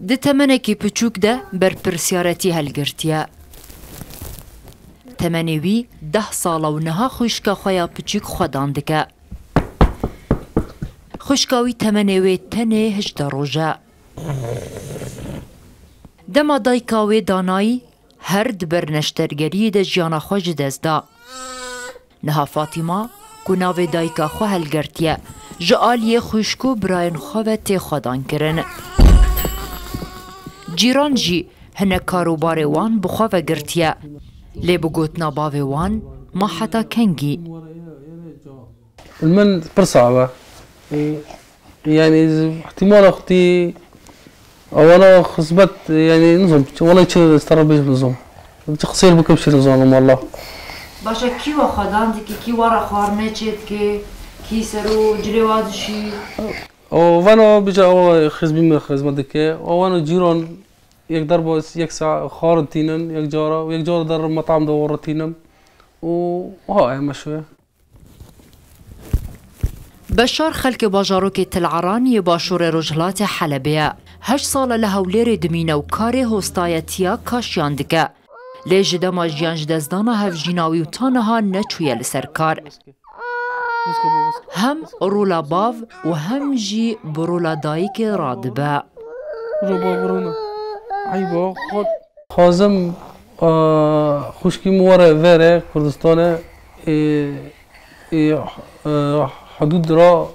Di temenekî piçûk de berpirsiyaretî helgirtiye. Temenê wî 10 sala û niha xwîşka xwe ya piçûk xwedan dike. Xwîşka wî temenê wê tenê 18 roj e. Dema dayika wê danayî her di ber neştergeriyê de jiyana xwe ji dest da. Niha Fatîma ku navê dayika xwe helgirtiye, ji aliyê xwîşk û birayên xwe ve tê xwedan kirin. Cîran jî hinek karûbarê wan bi xwe vegirtiye. Lê bi gotina bavê wan ma heta kengî. المن بر صعبة يعني احتمال اختي او انا خصبت يعني نظم والله يصير استرب نظم تقصير بكم شي نظام والله باشا کی و خدان دکی کی ورا خارنه چید که کی سرو جریوادشی او وانا بجا او خزبي من خدمتك او انا جيران یک ضربه یک ساعه خارنتينن یک جاره و یک جاره در مطعم دورتينم وها مشوي بشار خلک باجاروکی تلعرانی باشور رجلات حلبیه 8 سال لهولیر دمینه و کار هستایتیا کاشیان دکه. لیج دما جیانج دزدانا هفجیناوی و تانها نچویه لسر کار. هم رولا باو و هم جی برولا دایک رادبه. خازم خوشکی مواره وره کردستانه حدود را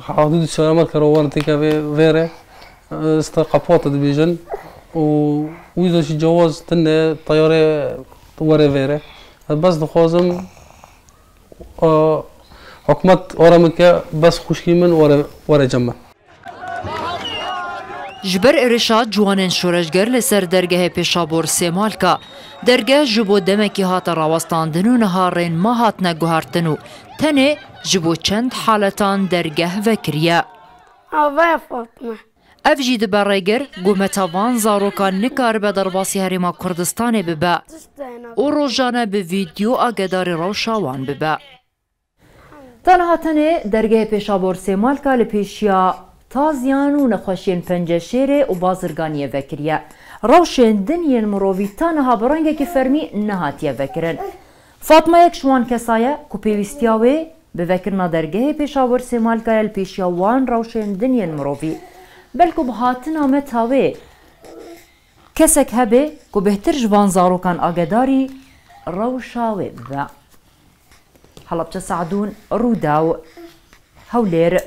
حدود سلامت كروان تيكا فيري استقاپات دبيجن وإذا شي جواز تنه طيارة ورا فيري بس دخوازم حكومت ورا بس خوشكي من ورا جمع جبر ارشاد جوانن شورشگر لسر درگه پیشابور سیمالکا درگه جبو دمکی هات راوستاندن و نهارین ما هات نگوهارتنو تنه جبو چند حالتان درگه وکریه. آوه فاطمه اف جید برایگر گومتاوان زاروکان نکار به درباسی هریما کردستان ببه و روزانه به ویدیو آگدار روشاوان ببه. تنها تنه درگه پیشابور سیمالکا لپیشیا تازیان و نخوشین پنجه شیره و بازرگانی وکریه. روشن دنین مرووی تنها برانگه که فرمی نهاتیه وکرن. فاطمه یک شوان کسایه که پیوستیاوی به وکرنا درگه پیشاور سیمالکا الپیشیاوان روشن دنین مرووی. بلکو بهاتنا متاوی کسک هبه که بهتر جوان زاروکان آگداری روشاوی ببا. حالا بچه سعدون روداو هولیر